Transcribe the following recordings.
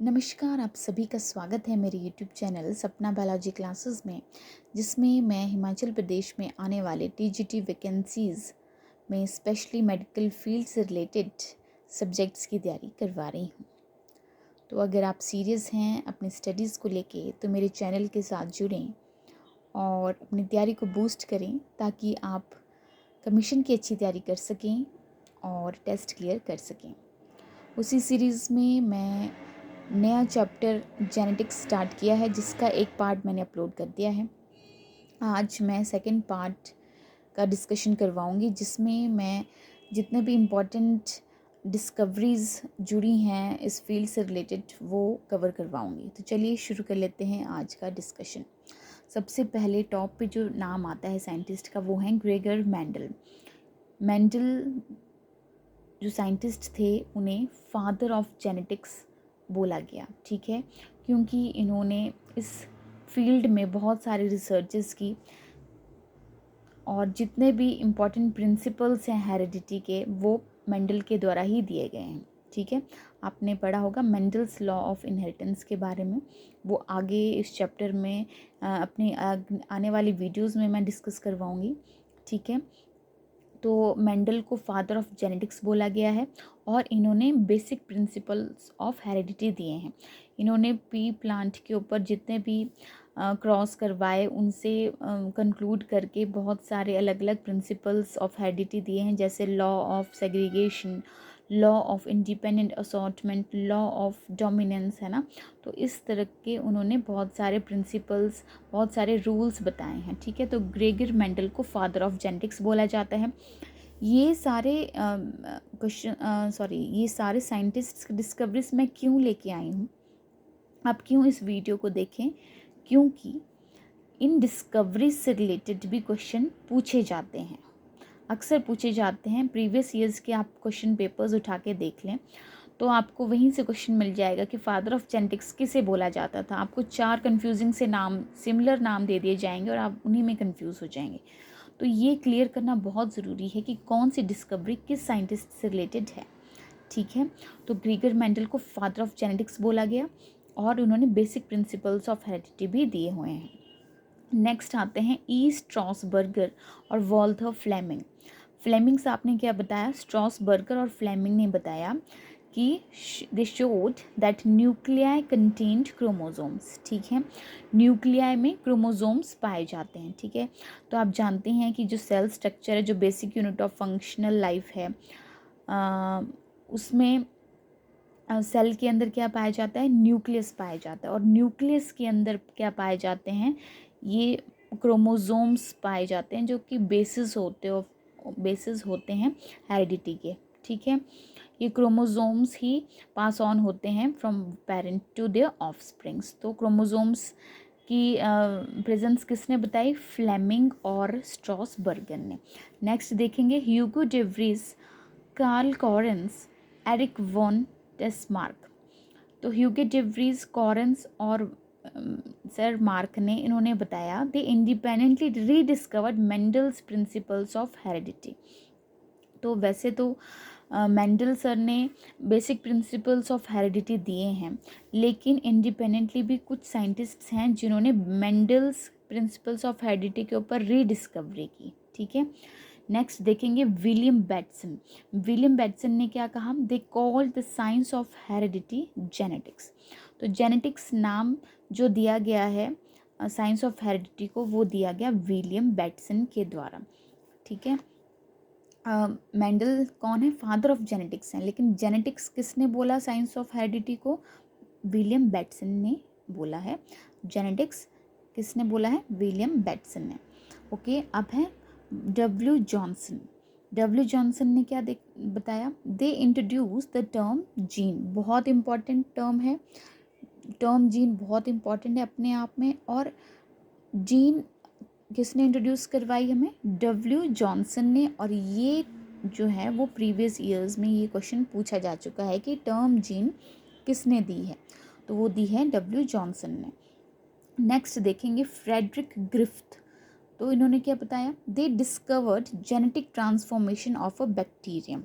नमस्कार, आप सभी का स्वागत है मेरे यूट्यूब चैनल सपना बायोलॉजी क्लासेस में, जिसमें मैं हिमाचल प्रदेश में आने वाले टीजीटी वैकेंसीज़ में स्पेशली मेडिकल फील्ड से रिलेटेड सब्जेक्ट्स की तैयारी करवा रही हूँ। तो अगर आप सीरियस हैं अपनी स्टडीज़ को लेके तो मेरे चैनल के साथ जुड़ें और अपनी तैयारी को बूस्ट करें ताकि आप कमीशन की अच्छी तैयारी कर सकें और टेस्ट क्लियर कर सकें। उसी सीरीज़ में मैं नया चैप्टर जेनेटिक्स स्टार्ट किया है, जिसका एक पार्ट मैंने अपलोड कर दिया है। आज मैं सेकंड पार्ट का डिस्कशन करवाऊंगी, जिसमें मैं जितने भी इम्पोर्टेंट डिस्कवरीज़ जुड़ी हैं इस फील्ड से रिलेटेड वो कवर करवाऊंगी। तो चलिए शुरू कर लेते हैं आज का डिस्कशन। सबसे पहले टॉप पे जो नाम आता है साइंटिस्ट का वो है ग्रेगर मेंडल। मेंडल जो साइंटिस्ट थे उन्हें फादर ऑफ जेनेटिक्स बोला गया, ठीक है, क्योंकि इन्होंने इस फील्ड में बहुत सारे रिसर्चेस की और जितने भी इम्पोर्टेंट प्रिंसिपल्स हैं हेरिडिटी के वो मेंडल के द्वारा ही दिए गए हैं, ठीक है। आपने पढ़ा होगा मेंडल्स लॉ ऑफ इनहेरिटेंस के बारे में, वो आगे इस चैप्टर में अपनी आने वाली वीडियोस में मैं डिस्कस करवाऊंगी, ठीक है। तो मेंडल को फादर ऑफ जेनेटिक्स बोला गया है और इन्होंने बेसिक प्रिंसिपल्स ऑफ हेरिडिटी दिए हैं। इन्होंने पी प्लांट के ऊपर जितने भी क्रॉस करवाए उनसे कंक्लूड करके बहुत सारे अलग अलग प्रिंसिपल्स ऑफ हेरिडिटी दिए हैं, जैसे law of segregation, law of independent assortment, law of dominance, है ना। तो इस तरह के उन्होंने बहुत सारे प्रिंसिपल्स, बहुत सारे रूल्स बताए हैं, ठीक है। तो ग्रेगर मेंडल को फादर ऑफ जेनेटिक्स बोला जाता है। ये सारे ये सारे साइंटिस्ट डिस्कवरीज मैं क्यों लेके आई हूँ, आप क्यों इस वीडियो को देखें, क्योंकि इन डिस्कवरीज से रिलेटेड भी क्वेश्चन पूछे जाते हैं, अक्सर पूछे जाते हैं। प्रीवियस ईयर्स के आप क्वेश्चन पेपर्स उठा के देख लें तो आपको वहीं से क्वेश्चन मिल जाएगा कि फादर ऑफ जेनेटिक्स किसे बोला जाता था। आपको 4 कंफ्यूजिंग से नाम, सिमिलर नाम दे दिए जाएंगे और आप उन्हीं में कंफ्यूज हो जाएंगे। तो ये क्लियर करना बहुत ज़रूरी है कि कौन सी डिस्कवरी किस साइंटिस्ट से रिलेटेड है, ठीक है। तो ग्रेगर मेंडल को फादर ऑफ जेनेटिक्स बोला गया और उन्होंने बेसिक प्रिंसिपल्स ऑफ हेरिडिटी भी दिए हुए हैं। नेक्स्ट आते हैं ई स्ट्रॉसबर्गर और वॉल्थर फ्लेमिंग। फ्लेमिंग से आपने क्या बताया, स्ट्रॉसबर्गर और फ्लेमिंग ने बताया कि they showed that nuclei contained chromosomes, ठीक है। न्यूक्लियाई में क्रोमोसोम्स पाए जाते हैं, ठीक है। तो आप जानते हैं कि जो सेल स्ट्रक्चर है, जो basic unit of functional life है, उसमें सेल के अंदर क्या पाया जाता है, न्यूक्लियस पाया जाता है। और न्यूक्लियस के अंदर क्या पाए जाते हैं, ये क्रोमोसोम्स पाए जाते हैं, जो कि बेसिस होते हैं हेरिडिटी के, ठीक है। ये क्रोमोसोम्स ही पास ऑन होते हैं from parent to their offsprings. तो क्रोमोसोम्स की प्रेजेंस किसने बताई, फ्लेमिंग और स्ट्रॉसबर्गर ने। नेक्स्ट देखेंगे Hugo de Vries, Carl Correns, Erich von Tschermak. तो ह्यूगे डे व्रीज, कॉरेंस और सर मार्क ने, इन्होंने बताया they independently rediscovered Mendel's principles of heredity. तो वैसे तो मेंडल सर ने बेसिक प्रिंसिपल्स ऑफ हेरिडिटी दिए हैं, लेकिन इंडिपेंडेंटली भी कुछ साइंटिस्ट्स हैं जिन्होंने मेंडल्स प्रिंसिपल्स ऑफ हेरिडिटी के ऊपर रीडिस्कवरी की, ठीक है। नेक्स्ट देखेंगे विलियम बैटसन। विलियम बैटसन ने क्या कहा, they called the science of heredity genetics. तो जेनेटिक्स नाम जो दिया गया है साइंस ऑफ हेरिडिटी को, वो दिया गया विलियम बैटसन के द्वारा, ठीक है। मेंडल कौन है, फादर ऑफ जेनेटिक्स हैं, लेकिन जेनेटिक्स किसने बोला साइंस ऑफ हेरिडिटी को, विलियम बैटसन ने बोला है। जेनेटिक्स किसने बोला है, विलियम बैटसन ने। ओके, अब है डब्ल्यू जॉनसन। डब्ल्यू जॉनसन ने क्या बताया, they introduce the term gene. बहुत इंपॉर्टेंट टर्म है, टर्म जीन बहुत इंपॉर्टेंट है अपने आप में। और जीन किसने इंट्रोड्यूस करवाई हमें, डब्ल्यू जॉनसन ने। और ये जो है वो प्रीवियस ईयर्स में ये क्वेश्चन पूछा जा चुका है कि टर्म जीन किसने दी है, तो वो दी है डब्ल्यू जॉनसन ने। नेक्स्ट देखेंगे फ्रेडरिक ग्रिफ्थ। तो इन्होंने क्या बताया, दे discovered genetic transformation of a bacterium.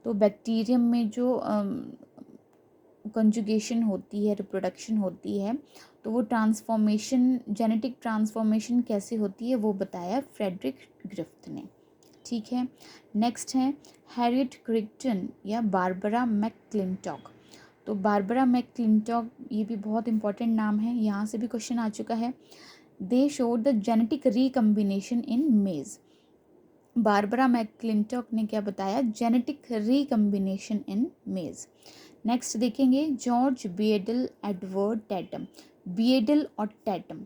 तो बैक्टीरियम में जो कंजुगेशन होती है, रिप्रोडक्शन होती है, तो वो ट्रांसफॉर्मेशन, जेनेटिक ट्रांसफॉर्मेशन कैसे होती है वो बताया फ्रेडरिक ग्रिफ्थ ने। ठीक है, नेक्स्ट है हैरियट क्रिक्टन या बारबरा मैकक्लिंटॉक। तो बारबरा मैकक्लिंटॉक ये भी बहुत इंपॉर्टेंट नाम है, यहाँ से भी क्वेश्चन आ चुका है। They showed the genetic recombination in maize. Barbara मैकक्लिंटॉक ने क्या बताया, जेनेटिक रिकम्बिनेशन इन मेज। नेक्स्ट देखेंगे जॉर्ज बिएडल एडवर्ड टैटम। बिएडल और टैटम,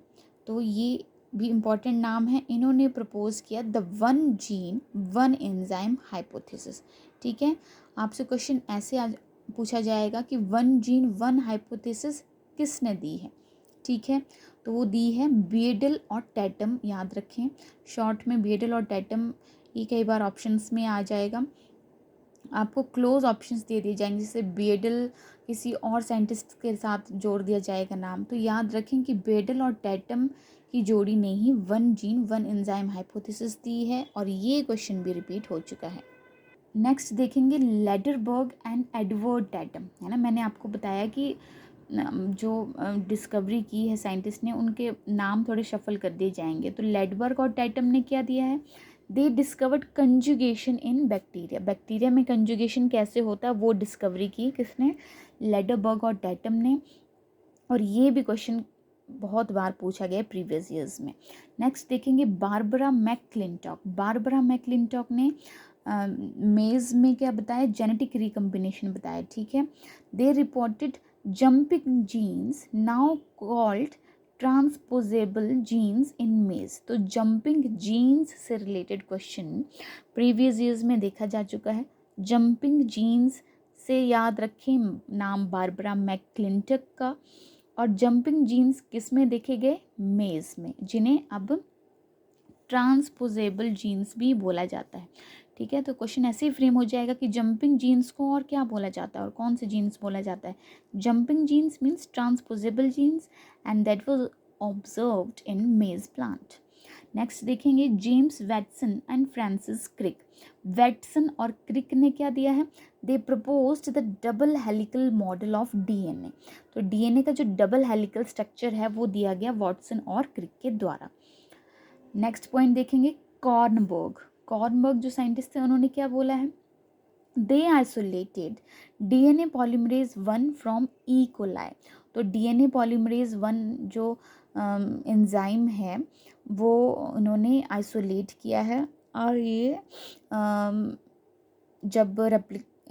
तो ये भी इम्पॉर्टेंट नाम है। इन्होंने प्रपोज किया the one gene one enzyme hypothesis. ठीक है, आपसे क्वेश्चन ऐसे आज पूछा जाएगा कि वन जीन वन हाइपोथेसिस किसने दी है। ठीक है, तो वो दी है बिएडल और टैटम, याद रखें शॉर्ट में बिएडल और टैटम, ये कई बार ऑप्शंस में आ जाएगा। आपको क्लोज ऑप्शंस दे दिए जाएंगे, जैसे बिएडल किसी और साइंटिस्ट के साथ जोड़ दिया जाएगा नाम, तो याद रखें कि बिएडल और टैटम की जोड़ी ने ही one gene one enzyme hypothesis दी है, और ये क्वेश्चन भी रिपीट हो चुका है। नेक्स्ट देखेंगे लेडरबर्ग एंड एडवर्ड टैटम, है ना। मैंने आपको बताया कि जो डिस्कवरी की है साइंटिस्ट ने, उनके नाम थोड़े शफल कर दिए जाएंगे। तो लेडबर्ग और टैटम ने क्या दिया है, दे डिस्कवर्ड कंजुगेशन इन बैक्टीरिया। बैक्टीरिया में कंजुगेशन कैसे होता है वो डिस्कवरी की किसने, लेडरबर्ग और टैटम ने, और ये भी क्वेश्चन बहुत बार पूछा गया प्रीवियस ईयर्स में। नेक्स्ट देखेंगे बारबरा मैकक्लिंटॉक। बारबरा मैकक्लिंटॉक ने मेज में क्या बताया, जेनेटिक रिकम्बिनेशन बताया। ठीक है, they reported jumping genes now called transposable genes in maize. तो जंपिंग जीन्स से रिलेटेड क्वेश्चन प्रीवियस ईयर्स में देखा जा चुका है। जंपिंग जीन्स से याद रखें नाम बारबरा मैकक्लिंटॉक का, और जंपिंग जीन्स किस में देखे गए, मेज में, जिन्हें अब ट्रांसपोजेबल जीन्स भी बोला जाता है। ठीक है, तो क्वेश्चन ऐसे ही फ्रेम हो जाएगा कि जंपिंग जीन्स को और क्या बोला जाता है और कौन से जीन्स बोला जाता है। Jumping genes means transposable genes and that was observed in maize plant. Next देखेंगे James Watson and Francis Crick. Watson और क्रिक ने क्या दिया है, they proposed the double helical model of DNA. तो डीएनए का जो डबल हेलिकल स्ट्रक्चर है वो दिया गया वॉटसन और क्रिक के द्वारा। नेक्स्ट पॉइंट देखेंगे कॉर्नबर्ग। कॉर्नबर्ग जो साइंटिस्ट थे उन्होंने क्या बोला है, they isolated DNA polymerase 1 from E coli. तो डीएनए पॉलीमरेज 1 जो एंजाइम है वो उन्होंने आइसोलेट किया है, और ये जब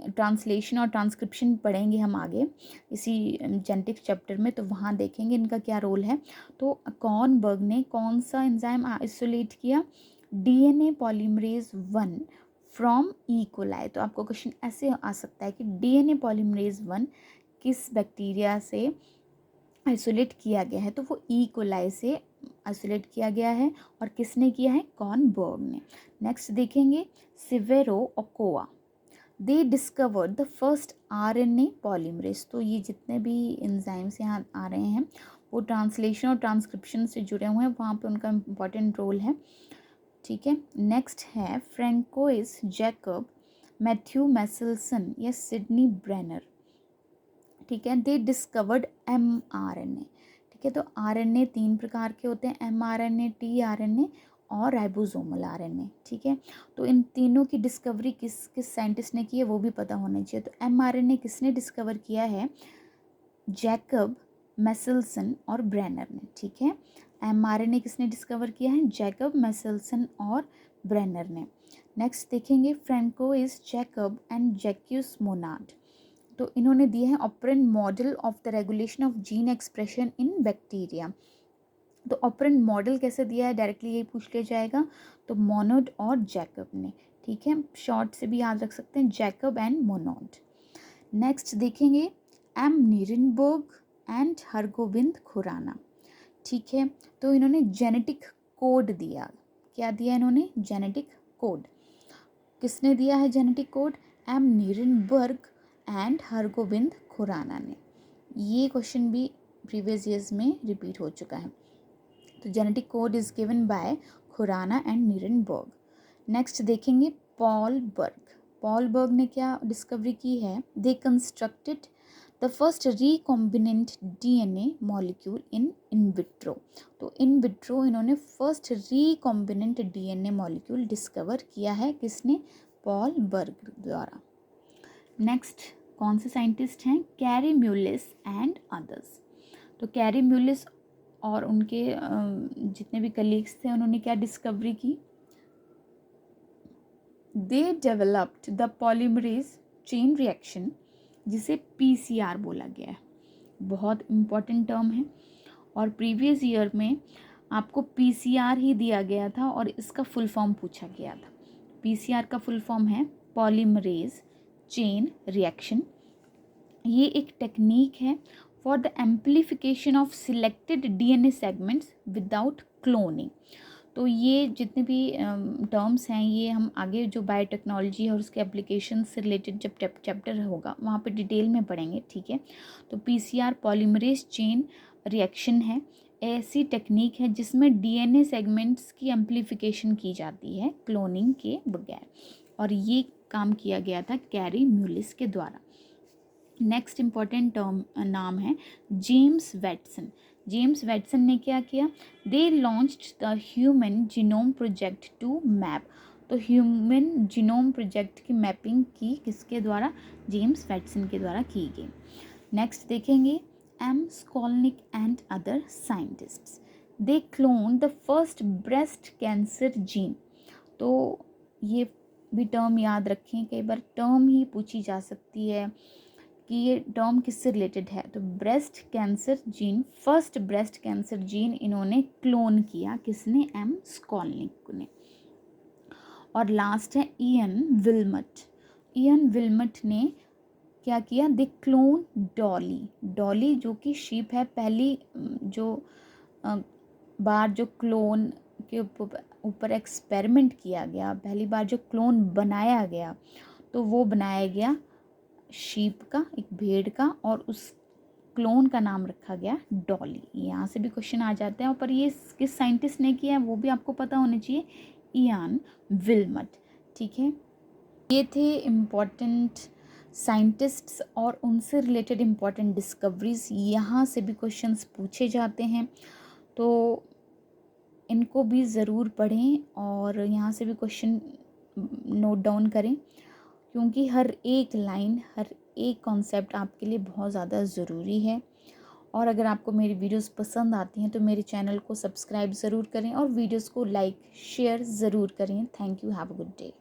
ट्रांसलेशन और ट्रांसक्रिप्शन पढ़ेंगे हम आगे इसी जेनेटिक चैप्टर में, तो वहाँ देखेंगे इनका क्या रोल है। तो कॉर्नबर्ग ने कौन सा एंजाइम आइसोलेट किया, DNA polymerase 1 from E coli. तो आपको क्वेश्चन ऐसे आ सकता है कि डीएनए पॉलीमरेज 1 किस बैक्टीरिया से आइसोलेट किया गया है, तो वो ई कोलाई से आइसोलेट किया गया है, और किसने किया है, कॉर्नबर्ग ने। नेक्स्ट देखेंगे Severo Ochoa. They discovered the first RNA polymerase. तो ये जितने भी एंजाइम्स यहाँ आ रहे हैं वो ट्रांसलेशन और ट्रांसक्रिप्शन से जुड़े हुए हैं, वहाँ पे उनका इम्पॉर्टेंट रोल है। ठीक है, नेक्स्ट है फ्रैंकोइस जैकब, मैथ्यू मैसेल्सन या सिडनी ब्रेनर। ठीक है, दे डिस्कवर्ड mRNA। ठीक है, तो आरएनए 3 प्रकार के होते हैं, mRNA, tRNA और राइबोसोमल आरएनए। ठीक है, तो इन तीनों की डिस्कवरी किस किस साइंटिस्ट ने की है वो भी पता होना चाहिए। तो mRNA किसने डिस्कवर किया है, जैकब, मैसेल्सन और ब्रेनर ने। ठीक है, mRNA किसने डिस्कवर किया है, जैकब, मैसेल्सन और ब्रेनर ने। नेक्स्ट देखेंगे Francois Jacob and Jacques Monod. तो इन्होंने दिए हैं operon model of the regulation of gene expression in bacteria. तो ऑपरेंट मॉडल कैसे दिया है, डायरेक्टली यही पूछ लिया जाएगा, तो मोनोड और जैकब ने। ठीक है, शॉर्ट से भी याद रख सकते हैं, जैकब एंड मोनोड। नेक्स्ट देखेंगे M Nirenberg and Hargobind Khorana. ठीक है, तो इन्होंने जेनेटिक कोड दिया। क्या दिया इन्होंने, जेनेटिक कोड। किसने दिया है genetic code, M Nirenberg and Hargobind Khorana ने। ये क्वेश्चन भी प्रीवियस ईयर्स में रिपीट हो चुका है। तो genetic code is given by Khorana and Nirenberg. Next देखेंगे पॉल बर्ग। पॉल बर्ग ने क्या डिस्कवरी की है, they constructed the first recombinant DNA molecule in vitro. तो इन विट्रो इन्होंने first recombinant DNA molecule discover किया है, किसने? पॉल बर्ग द्वारा। नेक्स्ट कौन से साइंटिस्ट हैं? Carry Mullis and others. तो कैरी म्यूलिस और उनके जितने भी कलीग्स थे उन्होंने क्या डिस्कवरी की? They developed the polymerase chain reaction, जिसे पीसीआर बोला गया है। बहुत इम्पॉर्टेंट टर्म है और प्रीवियस ईयर में आपको पीसीआर ही दिया गया था और इसका फुल फॉर्म पूछा गया था। पीसीआर का फुल फॉर्म है पॉलीमरेज चेन रिएक्शन। ये एक टेक्निक है for the amplification of selected DNA segments without cloning. तो ये जितने भी टर्म्स हैं ये हम आगे जो बायोटेक्नोलॉजी है और उसके एप्लीकेशन से रिलेटेड जब चैप्टर होगा वहाँ पे डिटेल में पढ़ेंगे, ठीक है। तो पीसीआर पॉलीमरेज चेन रिएक्शन है, ऐसी टेक्निक है जिसमें डीएनए सेगमेंट्स की एम्प्लीफिकेशन की जाती है क्लोनिंग के बगैर, और ये काम किया गया था कैरी म्यूलिस के द्वारा। नेक्स्ट इम्पॉर्टेंट टर्म नाम है जेम्स वैटसन। जेम्स वैटसन ने क्या किया? They launched the human genome project to map. तो ह्यूमन जीनोम प्रोजेक्ट की मैपिंग की किसके द्वारा? जेम्स वैटसन के द्वारा की गई। नेक्स्ट देखेंगे M Skolnick and other scientists. They clone the first breast cancer gene. तो ये भी टर्म याद रखें, कई बार टर्म ही पूछी जा सकती है कि ये टर्म किससे रिलेटेड है। तो breast cancer gene, first breast cancer gene इन्होंने क्लोन किया, किसने? एम स्कॉलनिक ने। और लास्ट है इयन विल्मट। इयन विल्मट ने क्या किया? दे क्लोन डॉली। डॉली जो कि शीप है, पहली जो बार जो क्लोन के ऊपर एक्सपेरिमेंट किया गया, पहली बार जो क्लोन बनाया गया, तो वो बनाया गया शीप का, एक भेड़ का, और उस क्लोन का नाम रखा गया डॉली। यहाँ से भी क्वेश्चन आ जाते हैं, पर ये किस साइंटिस्ट ने किया है वो भी आपको पता होना चाहिए, इयान विल्मट, ठीक है। ये थे इम्पॉर्टेंट साइंटिस्ट्स और उनसे रिलेटेड इम्पॉर्टेंट डिस्कवरीज। यहाँ से भी क्वेश्चंस पूछे जाते हैं, तो इनको भी ज़रूर पढ़ें और यहाँ से भी क्वेश्चन नोट डाउन करें, क्योंकि हर एक लाइन, हर एक कॉन्सेप्ट आपके लिए बहुत ज़्यादा ज़रूरी है। और अगर आपको मेरी वीडियोस पसंद आती हैं तो मेरे चैनल को सब्सक्राइब ज़रूर करें और वीडियोस को लाइक शेयर ज़रूर करें। Thank you, have a good day.